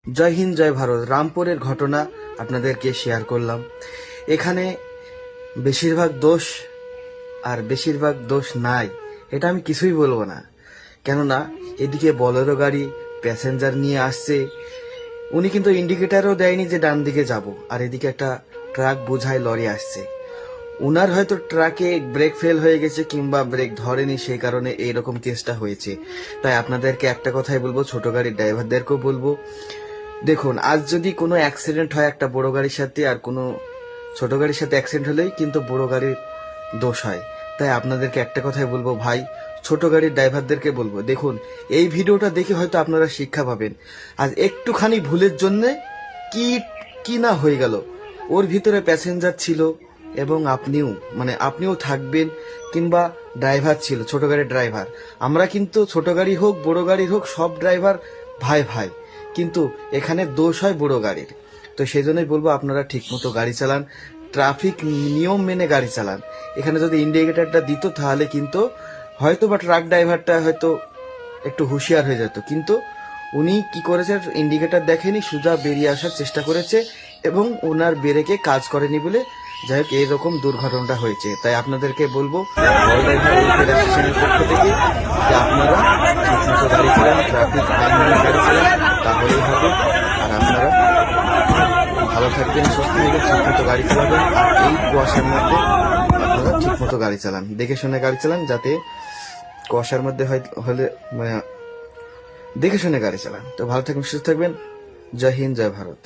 জয় হিন্দ, জয় ভারত। রামপুরের ঘটনা আপনাদেরকে শেয়ার করলাম। এখানে বেশিরভাগ দোষ নাই, এটা আমি কিছুই বলবো না। কেননা এদিকে বলেরো গাড়ি প্যাসেঞ্জার নিয়ে আসছে, উনি কিন্তু ইন্ডিকেটারও দেয়নি যে ডান দিকে যাব, আর এদিকে একটা ট্রাক বোঝাই লরি আসছে। উনার হয়তো ট্রাকে ব্রেক ফেল হয়ে গেছে কিংবা ব্রেক ধরেনি, সেই কারণে এইরকম কেসটা হয়েছে। তাই আপনাদেরকে একটা কথাই বলবো, ছোট গাড়ির ড্রাইভারদেরকেও বলবো, দেখুন, আজ যদি কোনো অ্যাক্সিডেন্ট হয় একটা বড় গাড়ির সাথে, আর কোনো ছোট গাড়ির সাথে অ্যাক্সিডেন্ট হলেই কিন্তু বড় গাড়ির দোষ হয়। তাই আপনাদেরকে একটা কথাই বলবো ভাই, ছোট গাড়ির ড্রাইভারদেরকে বলবো, দেখুন, এই ভিডিওটা দেখে হয়তো আপনারা শিক্ষা পাবেন। আজ একটুখানি ভুলের জন্যে কি কি না হয়ে গেল। ওর ভিতরে প্যাসেঞ্জার ছিল এবং আপনিও থাকবেন, কিংবা ড্রাইভার ছিল, ছোট গাড়ির ড্রাইভার। আমরা কিন্তু ছোট গাড়ি হোক বড় গাড়ি হোক সব ড্রাইভার ভাই ভাই, কিন্তু এখানে দোষ হয় বড় গাড়ির। তো সেই জন্যই বলবো আপনারা ঠিক মতো গাড়ি চালান, ট্রাফিক নিয়ম মেনে গাড়ি চালান। এখানে যদি ইন্ডিকেটারটা দিত তাহলে কিন্তু হয়তো বা ট্রাক ড্রাইভারটা হয়তো একটু হুঁশিয়ার হয়ে যেত, কিন্তু উনি কি করেছে, ইন্ডিকেটার দেখেনি, সোজা বেরিয়ে আসার চেষ্টা করেছে এবং ওনার ব্রেকে কাজ করেনি বলে যাই হোক এরকম দুর্ঘটনাটা হয়েছে। তাই আপনাদেরকে বলবো পক্ষ থেকে যে আপনারা ঠিকমতো গাড়ি চালান, ট্রাফিক আইন মেনে গাড়ি চালান, তাহলেই হবে। আর আপনারা ভালো থাকবেন, সুস্থ থাকবেন, ঠিকমতো গাড়ি চালাবেন। আর এই কুয়াশার মধ্যে আপনারা ঠিকমতো গাড়ি চালান, দেখে শুনে গাড়ি চালান, যাতে কুয়াশার মধ্যে হলে দেখে শুনে গাড়ি চালান। তো ভালো থাকবেন, সুস্থ থাকবেন। জয় হিন্দ, জয় ভারত।